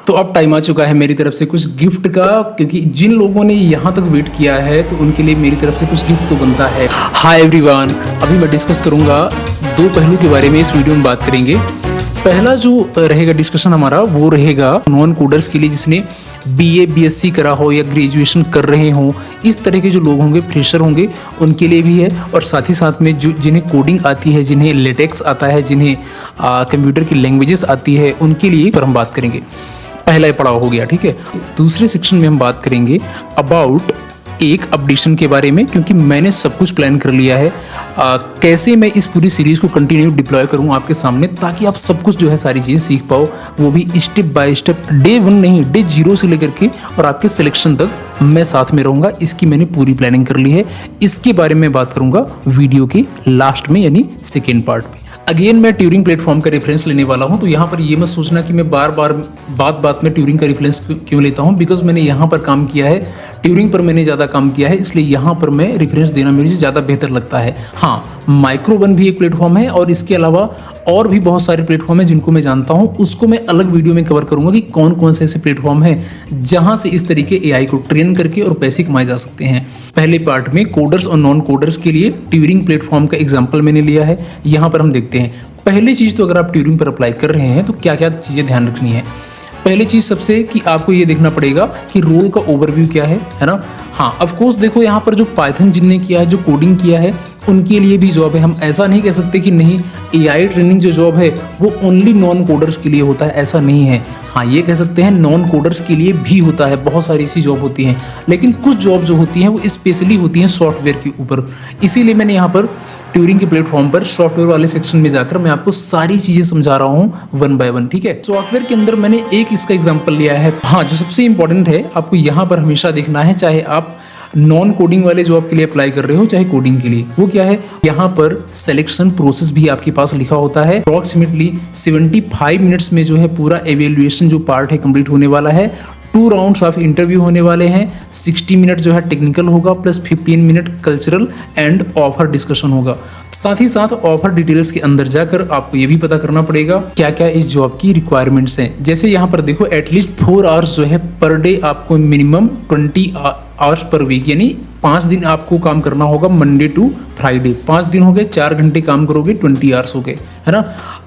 तो अब टाइम आ चुका है मेरी तरफ से कुछ गिफ्ट का, क्योंकि जिन लोगों ने यहाँ तक वेट किया है तो उनके लिए मेरी तरफ से कुछ गिफ्ट तो बनता है। हाय एवरीवन, अभी मैं डिस्कस करूँगा दो पहलू के बारे में, इस वीडियो में बात करेंगे। पहला जो रहेगा डिस्कशन हमारा वो रहेगा नॉन कोडर्स के लिए, जिसने बीए बीएससी करा हो या ग्रेजुएशन कर रहे हों, इस तरह के जो लोग होंगे, फ्रेशर होंगे, उनके लिए भी है। और साथ ही साथ में जो जिन्हें कोडिंग आती है, जिन्हें लेटेक्स आता है, जिन्हें कंप्यूटर की लैंग्वेजेस आती है, उनके लिए पर हम बात करेंगे। पहला पड़ाव हो गया, ठीक है। दूसरे सेक्शन में हम बात करेंगे अबाउट एक अपडेशन के बारे में, क्योंकि मैंने सब कुछ प्लान कर लिया है कैसे मैं इस पूरी सीरीज़ को कंटिन्यू डिप्लॉय करूं आपके सामने, ताकि आप सब कुछ जो है सारी चीज़ें सीख पाओ, वो भी स्टेप बाय स्टेप, डे 1 नहीं, डे 0 से लेकर के और आपके सिलेक्शन तक मैं साथ में रहूँगा। इसकी मैंने पूरी प्लानिंग कर ली है। इसके बारे में बात करूँगा वीडियो के लास्ट में, यानी सेकेंड पार्ट में। अगेन मैं ट्यूरिंग प्लेटफॉर्म का रेफरेंस लेने वाला हूं, तो यहाँ पर ये मत सोचना कि मैं बार बार बात में ट्यूरिंग का रेफरेंस क्यों लेता हूं, बिकॉज मैंने यहाँ पर काम किया है, ट्यूरिंग पर मैंने ज़्यादा काम किया है, इसलिए यहाँ पर मैं रेफरेंस देना मुझे ज़्यादा बेहतर लगता है। हाँ, माइक्रो1 भी एक प्लेटफॉर्म है और इसके अलावा और भी बहुत सारे प्लेटफॉर्म हैं जिनको मैं जानता हूँ, उसको मैं अलग वीडियो में कवर करूँगा कि कौन कौन से ऐसे प्लेटफॉर्म हैं जहाँ से इस तरीके एआई को ट्रेन करके और पैसे कमाए जा सकते हैं। पहले पार्ट में कोडर्स और नॉन कोडर्स के लिए ट्यूरिंग प्लेटफॉर्म का एग्जाम्पल मैंने लिया है। यहाँ पर हम देखते हैं पहली चीज़, तो अगर आप ट्यूरिंग पर अप्लाई कर रहे हैं तो क्या क्या चीज़ें ध्यान रखनी है। पहली चीज़ सबसे कि आपको ये देखना पड़ेगा कि रोल का ओवरव्यू क्या है ना। हाँ, ऑफ कोर्स देखो यहाँ पर जो पाइथन जिनने किया है, जो कोडिंग किया है, उनके लिए भी जॉब है। हम ऐसा नहीं कह सकते कि नहीं, एआई ट्रेनिंग जो जॉब है वो ओनली नॉन कोडर्स के लिए होता है, ऐसा नहीं है। हाँ, ये कह सकते हैं नॉन कोडर्स के लिए भी होता है, बहुत सारी ऐसी जॉब होती हैं, लेकिन कुछ जॉब जो होती हैं वो स्पेशली होती हैं सॉफ्टवेयर के ऊपर। इसीलिए मैंने यहाँ पर ट्यूरिंग के प्लेटफॉर्म पर सॉफ्टवेयर वाले सेक्शन में जाकर मैं आपको सारी चीज़ें समझा रहा हूँ 1 बाय 1, ठीक है। सॉफ्टवेयर के अंदर मैंने एक इसका एग्जाम्पल लिया है। हाँ, जो सबसे इंपॉर्टेंट है आपको यहाँ पर हमेशा देखना है, चाहे आप नॉन कोडिंग वाले जॉब के लिए अप्लाई कर रहे हो चाहे कोडिंग के लिए, वो क्या है, यहाँ पर सिलेक्शन प्रोसेस भी आपके पास लिखा होता है। अप्रॉक्सीमेटली 75 मिनट्स में जो है पूरा एवेल्युएशन जो पार्ट है कंप्लीट होने वाला है। 2 राउंड्स ऑफ इंटरव्यू होने वाले हैं। 60 मिनट जो है टेक्निकल होगा, plus 15 minute cultural and offer discussion होगा। साथ ही साथ ऑफर डिटेल्स के अंदर जाकर आपको ये भी पता करना पड़ेगा क्या क्या इस जॉब की रिक्वायरमेंट्स हैं। जैसे यहाँ पर देखो, एटलीस्ट 4 आवर्स जो है पर डे आपको मिनिमम 20 आवर्स पर वीक, यानी 5 दिन आपको काम करना होगा, मंडे टू फ्राइडे। 5 दिन हो गए, 4 घंटे काम करोगे, 20 आवर्स हो गए, है ना।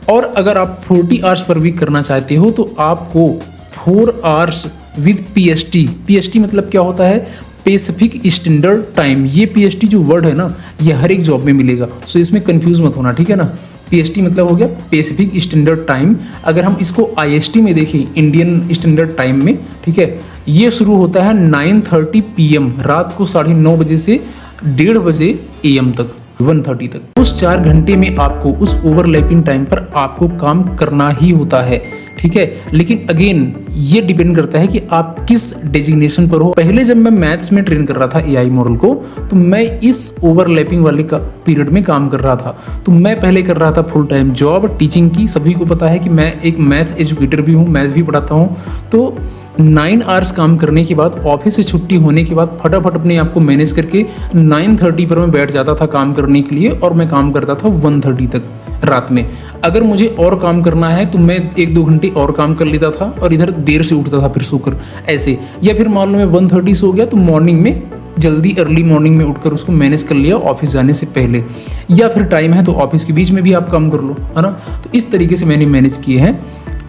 और अगर आप 40 आवर्स पर वीक करना चाहते हो तो आपको 4 आवर्स विद पीएसटी मतलब क्या होता है, पैसिफिक स्टैंडर्ड टाइम। ये पीएसटी जो वर्ड है ना, ये हर एक जॉब में मिलेगा, सो इसमें कंफ्यूज मत होना, ठीक है ना। पीएसटी मतलब हो गया पैसिफिक स्टैंडर्ड टाइम। अगर हम इसको आईएसटी में देखें, इंडियन स्टैंडर्ड टाइम में, ठीक है, ये शुरू होता है 9:30 PM, रात को 9:30 बजे से 1:30 बजे AM तक, 1:30 तक। उस 4 घंटे में आपको उस ओवरलैपिंग टाइम पर आपको काम करना ही होता है, ठीक है। लेकिन अगेन ये डिपेंड करता है कि आप किस डेजिग्नेशन पर हो। पहले जब मैं मैथ्स में ट्रेन कर रहा था एआई मॉडल को, तो मैं इस ओवरलैपिंग वाले का पीरियड में काम कर रहा था। तो मैं पहले कर रहा था फुल टाइम जॉब टीचिंग की। सभी को पता है कि मैं एक मैथ्स एजुकेटर भी हूँ, मैथ्स भी पढ़ाता हूँ। तो 9 आवर्स काम करने के बाद, ऑफिस से छुट्टी होने के बाद, फटाफट अपने आप को मैनेज करके 9:30 पर मैं बैठ जाता था काम करने के लिए, और मैं काम करता था 1:30 तक रात में। अगर मुझे और काम करना है तो मैं 1-2 घंटे और काम कर लेता था और इधर देर से उठता था फिर सोकर ऐसे। या फिर मान लो मैं 1:30 सो गया तो मॉर्निंग में जल्दी अर्ली मॉर्निंग में उठकर उसको मैनेज कर लिया ऑफिस जाने से पहले। या फिर टाइम है तो ऑफिस के बीच में भी आप काम कर लो, है ना। तो इस तरीके से मैंने मैनेज किए हैं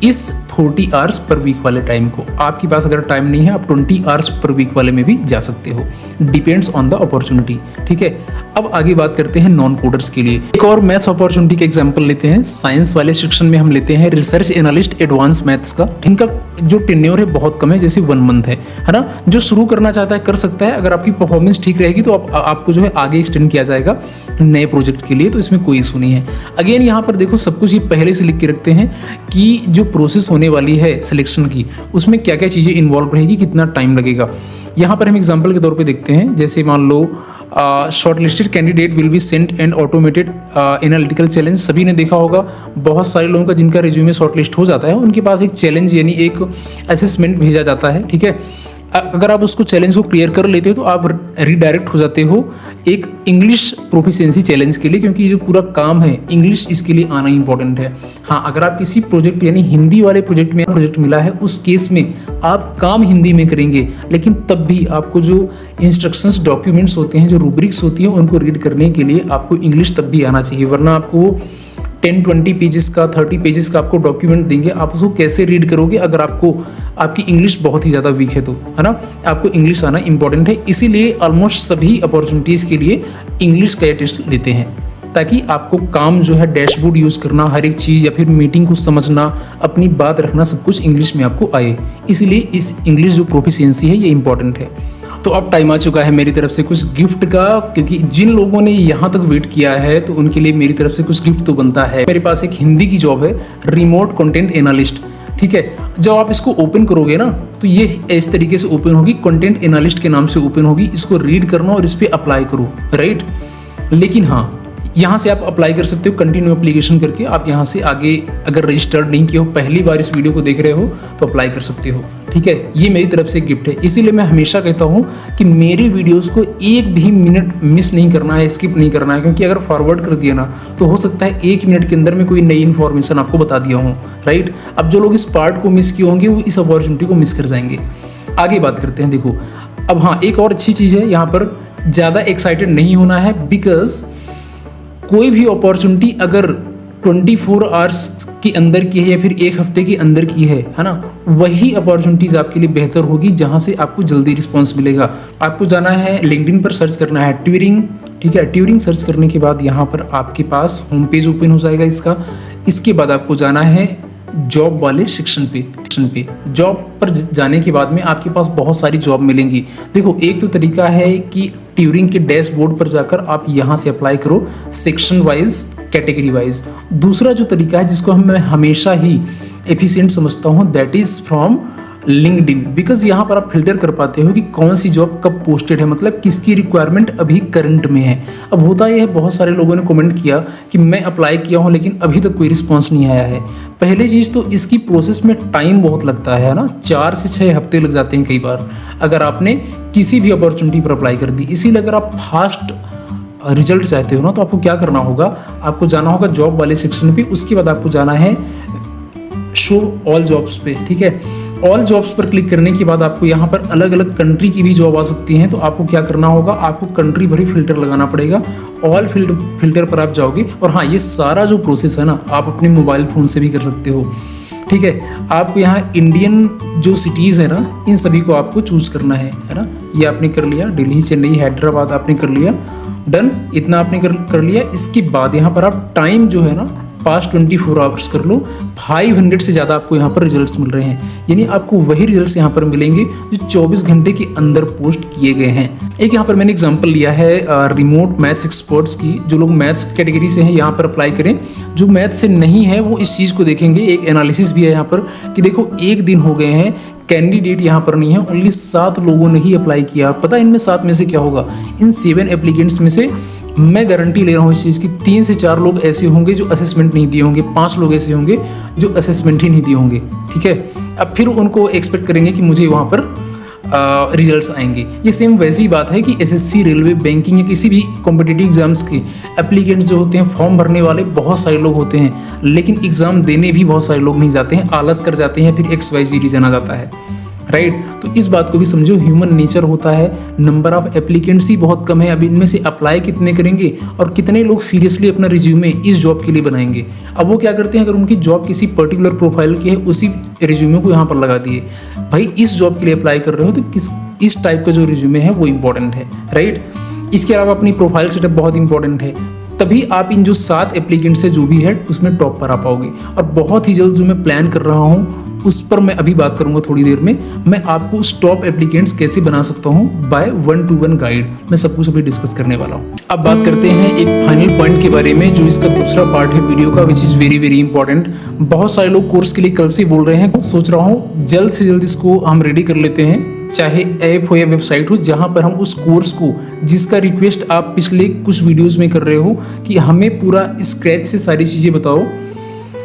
इस 40 आवर्स पर वीक वाले टाइम को। आपके पास अगर टाइम नहीं है, आप 20 आवर्स पर वीक वाले में भी जा सकते हो, डिपेंड्स ऑन द अपॉर्चुनिटी, ठीक है। अब आगे बात करते हैं नॉन कोडर्स के लिए। एक और मैथ्स अपॉर्चुनिटी का एग्जांपल लेते हैं। साइंस वाले सेक्शन में हम लेते हैं रिसर्च एनालिस्ट एडवांस मैथ्स का। इनका जो टेन्योर है बहुत कम है, जैसे 1 मंथ है ना। जो शुरू करना चाहता है कर सकता है, अगर आपकी परफॉर्मेंस ठीक रहेगी तो आपको जो है आगे एक्सटेंड किया जाएगा नए प्रोजेक्ट के लिए, तो इसमें कोई इशू नहीं है। अगेन यहाँ पर देखो, सब कुछ ये पहले से लिख के रखते हैं कि जो प्रोसेस होने वाली है सिलेक्शन की, उसमें क्या क्या चीज़ें इन्वॉल्व रहेगी, कितना टाइम लगेगा। यहाँ पर हम एग्जांपल के तौर पे देखते हैं। जैसे मान लो shortlisted candidate will be sent and automated analytical challenge. सभी ने देखा होगा, बहुत सारे लोगों का जिनका रिज्यूमे शॉर्टलिस्ट हो जाता है, उनके पास एक चैलेंज यानी एक असेसमेंट भेजा जाता है, ठीक है। अगर आप उसको चैलेंज को क्लियर कर लेते हो तो आप रीडायरेक्ट हो जाते हो एक इंग्लिश प्रोफिशिएंसी चैलेंज के लिए, क्योंकि ये जो पूरा काम है इंग्लिश इसके लिए आना इंपॉर्टेंट है। हाँ, अगर आप किसी प्रोजेक्ट यानी हिंदी वाले प्रोजेक्ट में प्रोजेक्ट मिला है उस केस में आप काम हिंदी में करेंगे, लेकिन तब भी आपको जो इंस्ट्रक्शंस डॉक्यूमेंट्स होते हैं, जो रूब्रिक्स होती हैं, उनको रीड करने के लिए आपको इंग्लिश तब भी आना चाहिए, वरना आपको 10-20 पेजेस का 30 पेजेस का आपको डॉक्यूमेंट देंगे, आप उसको कैसे रीड करोगे अगर आपकी इंग्लिश बहुत ही ज़्यादा वीक है तो, है ना। आपको इंग्लिश आना इंपॉर्टेंट है, इसीलिए ऑलमोस्ट सभी अपॉर्चुनिटीज़ के लिए इंग्लिश का टेस्ट लेते हैं, ताकि आपको काम जो है डैशबोर्ड यूज़ करना, हर एक चीज़ या फिर मीटिंग को समझना, अपनी बात रखना, सब कुछ इंग्लिश में आपको आए। इसीलिए इस इंग्लिश जो प्रोफिशिएंसी है ये इंपॉर्टेंट है। तो अब टाइम आ चुका है मेरी तरफ से कुछ गिफ्ट का, क्योंकि जिन लोगों ने यहाँ तक वेट किया है तो उनके लिए मेरी तरफ से कुछ गिफ्ट तो बनता है। मेरे पास एक हिंदी की जॉब है, रिमोट कंटेंट एनालिस्ट, ठीक है। जब आप इसको ओपन करोगे ना तो ये इस तरीके से ओपन होगी, कंटेंट एनालिस्ट के नाम से ओपन होगी। इसको रीड करना और इस पर अप्लाई करो, राइट। लेकिन हाँ, यहाँ से आप अप्लाई कर सकते हो कंटिन्यू एप्लीकेशन करके। आप यहाँ से आगे अगर रजिस्टर्ड नहीं किए हो, पहली बार इस वीडियो को देख रहे हो तो अप्लाई कर सकते हो, ठीक है। ये मेरी तरफ से गिफ्ट है, इसीलिए मैं हमेशा कहता हूँ कि मेरे वीडियोस को एक भी मिनट मिस नहीं करना है, स्किप नहीं करना है, क्योंकि अगर फॉरवर्ड कर दिया ना तो हो सकता है 1 मिनट के अंदर में कोई नई इन्फॉर्मेशन आपको बता दिया हूँ, राइट। अब जो लोग इस पार्ट को मिस किए होंगे वो इस अपॉर्चुनिटी को मिस कर जाएंगे। आगे बात करते हैं। देखो अब हाँ, एक और अच्छी चीज़ है, यहाँ पर ज़्यादा एक्साइटेड नहीं होना है, बिकॉज कोई भी अपॉर्चुनिटी अगर 24 आवर्स के अंदर की है या फिर 1 हफ्ते के अंदर की है ना, वही अपॉर्चुनिटीज़ आपके लिए बेहतर होगी जहां से आपको जल्दी रिस्पांस मिलेगा। आपको जाना है लिंक्डइन पर, सर्च करना है ट्यूरिंग, ठीक है। ट्यूरिंग सर्च करने के बाद यहाँ पर आपके पास होम पेज ओपन हो जाएगा इसका। इसके बाद आपको जाना है जॉब वाले सेक्शन पे। जॉब पर जाने के बाद में आपके पास बहुत सारी जॉब मिलेंगी। देखो, एक तो तरीका है कि ट्यूरिंग के डैशबोर्ड पर जाकर आप यहाँ से अप्लाई करो सेक्शन वाइज, कैटेगरी वाइज। दूसरा जो तरीका है जिसको मैं हमेशा ही एफिशिएंट समझता हूँ, that is from LinkedIn, because यहाँ पर आप फिल्टर कर पाते हो कि कौन सी जॉब कब पोस्टेड है, मतलब किसकी रिक्वायरमेंट अभी करंट में है। अब होता यह है, बहुत सारे लोगों ने कमेंट किया कि मैं अप्लाई किया हूँ लेकिन अभी तक कोई रिस्पॉन्स नहीं आया है। पहली चीज़ तो इसकी प्रोसेस में टाइम बहुत लगता है ना, 4 से 6 हफ्ते लग जाते हैं कई बार, अगर आपने किसी भी अपॉर्चुनिटी पर अप्लाई कर दी। इसीलिए अगर आप फास्ट रिजल्ट चाहते हो ना तो आपको क्या करना होगा, आपको जाना होगा जॉब वाले सेक्शन पे। उसके बाद आपको जाना है शो ऑल जॉब्स पे, ठीक है। ऑल जॉब्स पर क्लिक करने के बाद आपको यहाँ पर अलग अलग कंट्री की भी जॉब आ सकती हैं, तो आपको क्या करना होगा, आपको कंट्री भरी फिल्टर लगाना पड़ेगा। ऑल फिल्टर पर आप जाओगे, और हाँ, ये सारा जो प्रोसेस है ना आप अपने मोबाइल फ़ोन से भी कर सकते हो, ठीक है। आपको यहाँ इंडियन जो सिटीज़ है ना, इन सभी को आपको चूज़ करना है ना। ये आपने कर लिया, दिल्ली, चेन्नई, हैदराबाद आपने कर लिया, डन, इतना आपने कर लिया। इसके बाद यहाँ पर आप टाइम जो है ना पास्ट 24 आवर्स कर लो, 500 से ज़्यादा आपको यहाँ पर रिजल्ट्स मिल रहे हैं। यानी आपको वही रिजल्ट्स यहाँ पर मिलेंगे जो 24 घंटे के अंदर पोस्ट किए गए हैं। एक यहाँ पर मैंने एग्जांपल लिया है रिमोट मैथ्स एक्सपर्ट्स की। जो लोग मैथ्स कैटेगरी से हैं यहाँ पर अप्लाई करें, जो मैथ्स से नहीं है वो इस चीज़ को देखेंगे। एक एनालिसिस भी है यहाँ पर कि देखो 1 दिन हो गए हैं, कैंडिडेट यहाँ पर नहीं है, ओनली 7 लोगों ने ही अप्लाई किया। पता है इनमें 7 में से क्या होगा, इन 7 एप्लीकेंट्स में से मैं गारंटी ले रहा हूँ इस चीज़ की 3 से 4 लोग ऐसे होंगे जो असेसमेंट नहीं दिए होंगे, 5 लोग ऐसे होंगे जो असेसमेंट ही नहीं दिए होंगे, ठीक है। अब फिर उनको एक्सपेक्ट करेंगे कि मुझे वहाँ पर रिजल्ट्स आएंगे। ये सेम वैसी ही बात है कि एसएससी, रेलवे, बैंकिंग या किसी भी कॉम्पिटिटिव एग्जाम्स के एप्लीकेंट्स जो होते हैं, फॉर्म भरने वाले बहुत सारे लोग होते हैं, लेकिन एग्ज़ाम देने भी बहुत सारे लोग नहीं जाते हैं, आलस कर जाते हैं, फिर XYZ रीजन आ जाता है, राइट। तो इस बात को भी समझो, ह्यूमन नेचर होता है, नंबर ऑफ एप्लीकेंट्स ही बहुत कम है। अब इनमें से अप्लाई कितने करेंगे और कितने लोग सीरियसली अपना रिज्यूमे इस जॉब के लिए बनाएंगे। अब वो क्या करते हैं, अगर उनकी जॉब किसी पर्टिकुलर प्रोफाइल की है, उसी रिज्यूमे को यहाँ पर लगा दिए। भाई इस जॉब के लिए अप्लाई कर रहे हो तो इस टाइप का जो रिज्यूमे है वो इंपॉर्टेंट है, राइट। इसके अलावा अपनी प्रोफाइल सेटअप बहुत इंपॉर्टेंट है, तभी आप इन जो 7 एप्लीकेंट्स है जो भी है उसमें टॉप पर आ पाओगे। और बहुत ही जल्द जो मैं प्लान कर रहा हूँ उस पर मैं अभी बात करूंगा थोड़ी देर में। मैं आपको उस टॉप एप्लीकेंट्स कैसे बना सकता हूं बाय 1-to-1 गाइड, मैं सब कुछ अभी डिस्कस करने वाला हूं। अब बात करते हैं एक फाइनल पॉइंट के बारे में, जो इसका दूसरा पार्ट है वीडियो का, which is very very important. बहुत सारे लोग कोर्स के लिए कल से बोल रहे हैं, सोच रहा हूँ जल्द से जल्द इसको हम रेडी कर लेते हैं, चाहे ऐप हो या वेबसाइट हो, जहाँ पर हम उस कोर्स को, जिसका रिक्वेस्ट आप पिछले कुछ वीडियोज़ में कर रहे हो कि हमें पूरा स्क्रैच से सारी चीज़ें बताओ,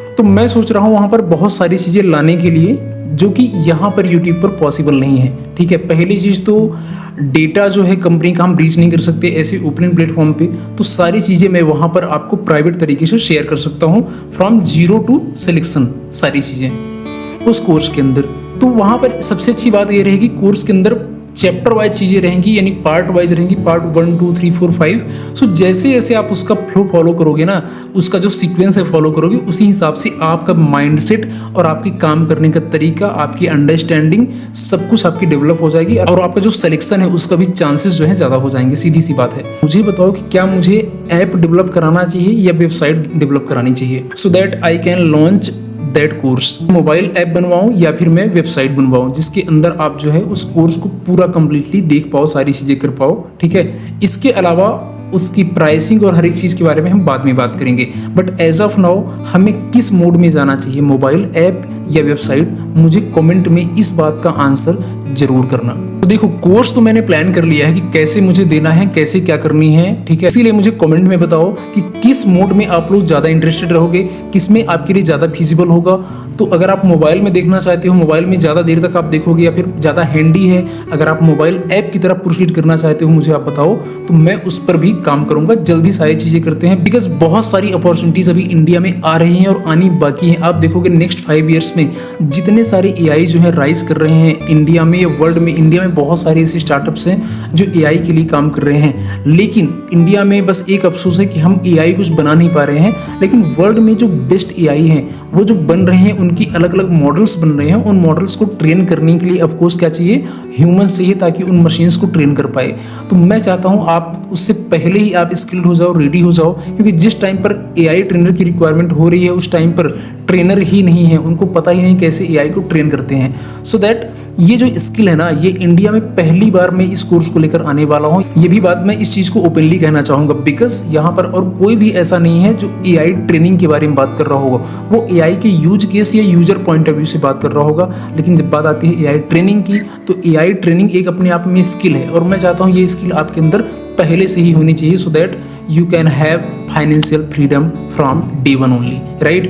तो मैं सोच रहा हूँ वहाँ पर बहुत सारी चीज़ें लाने के लिए जो कि यहाँ पर यूट्यूब पर पॉसिबल नहीं है। ठीक है, पहली चीज़ तो डेटा जो है कंपनी का हम ब्रीच नहीं कर सकते ऐसे ओपन प्लेटफॉर्म पे, तो सारी चीज़ें मैं वहाँ पर आपको प्राइवेट तरीके से शेयर कर सकता हूँ फ्रॉम जीरो टू सिलेक्शन, सारी चीज़ें उस कोर्स के अंदर। तो वहाँ पर सबसे अच्छी बात ये रहेगी, कोर्स के अंदर चैप्टर वाइज चीज़ें रहेंगी, यानी पार्ट वाइज रहेंगी, पार्ट 1 2 3 4 5। सो जैसे जैसे आप उसका फ्लो फॉलो करोगे ना, उसका जो सीक्वेंस है फॉलो करोगे, उसी हिसाब से आपका माइंडसेट और आपकी काम करने का तरीका, आपकी अंडरस्टैंडिंग, सब कुछ आपकी डेवलप हो जाएगी और आपका जो सिलेक्शन है उसका भी चांसेस जो है ज़्यादा हो जाएंगे। सीधी सी बात है। मुझे बताओ कि क्या मुझे ऐप डेवलप कराना चाहिए या वेबसाइट डेवलप करानी चाहिए, so that I can launch that course. Mobile app बनवाऊं या फिर मैं वेबसाइट बनवाऊं जिसके अंदर आप जो है उस कोर्स को पूरा कंप्लीटली देख पाओ, सारी चीजें कर पाओ। ठीक है, इसके अलावा उसकी प्राइसिंग और हर एक चीज़ के बारे में हम बाद में बात करेंगे। बट एज ऑफ नाउ हमें किस मोड में जाना चाहिए, मोबाइल ऐप या वेबसाइट, मुझे कमेंट में इस बात का आंसर जरूर करना। तो देखो, कोर्स तो मैंने प्लान कर लिया है कि कैसे मुझे देना है, कैसे क्या करनी है। ठीक है, इसीलिए मुझे कमेंट में बताओ कि किस मोड में आप लोग ज़्यादा इंटरेस्टेड रहोगे, किस में आपके लिए ज़्यादा फिजिबल होगा। तो अगर आप मोबाइल में देखना चाहते हो, मोबाइल में ज़्यादा देर तक आप देखोगे या फिर ज़्यादा हैंडी है, अगर आप मोबाइल ऐप की तरफ प्रोसीड करना चाहते हो, मुझे आप बताओ, तो मैं उस पर भी काम करूंगा। जल्दी सारी चीज़ें करते हैं, बिकॉज बहुत सारी अपॉर्चुनिटीज़ अभी इंडिया में आ रही हैं और आनी बाकी हैं। आप देखोगे नेक्स्ट 5 ईयर्स में जितने सारे एआई जो है राइज कर रहे हैं इंडिया में या वर्ल्ड में। इंडिया में बहुत सारे ऐसे स्टार्टअप्स हैं जो एआई के लिए काम कर रहे हैं, लेकिन इंडिया में बस एक अफसोस है कि हम एआई कुछ बना नहीं पा रहे हैं। लेकिन वर्ल्ड में जो बेस्ट एआई हैं वो जो बन रहे हैं, उनकी अलग अलग मॉडल्स बन रहे हैं। उन मॉडल्स को ट्रेन करने के लिए ऑफकोर्स क्या चाहिए, ह्यूमंस चाहिए, ताकि उन मशीन्स को ट्रेन कर पाए। तो मैं चाहता हूँ आप उससे पहले ही आप स्किल्ड हो जाओ, रेडी हो जाओ, क्योंकि जिस टाइम पर एआई ट्रेनर की रिक्वायरमेंट हो रही है उस टाइम पर ट्रेनर ही नहीं है, उनको पता ही नहीं कैसे एआई को ट्रेन करते हैं। सो दैट ये जो स्किल है ना, ये इंडिया में पहली बार मैं इस कोर्स को लेकर आने वाला हूँ। ये भी बात मैं इस चीज़ को ओपनली कहना चाहूँगा, बिकॉज यहाँ पर और कोई भी ऐसा नहीं है जो एआई ट्रेनिंग के बारे में बात कर रहा होगा। वो एआई के यूज केस या यूजर पॉइंट ऑफ व्यू से बात कर रहा होगा, लेकिन जब बात आती है एआई ट्रेनिंग की, तो एआई ट्रेनिंग एक अपने आप में स्किल है और मैं चाहता हूँ ये स्किल आपके अंदर पहले से ही होनी चाहिए, so that you can have financial freedom from day 1 only, right?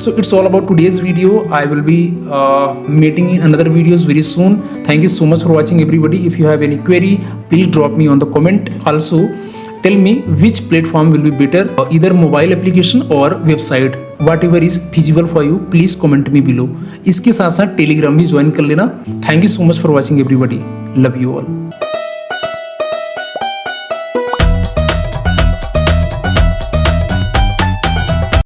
So it's all about today's video. I will be meeting in another videos very soon. Thank you so much for watching everybody. If you have any query, please drop me on the comment. Also tell me which platform will be better, either mobile application or website, whatever is feasible for you, please comment me below. इसके साथ साथ Telegram भी join कर लेना। Thank you so much for watching everybody. Love you all.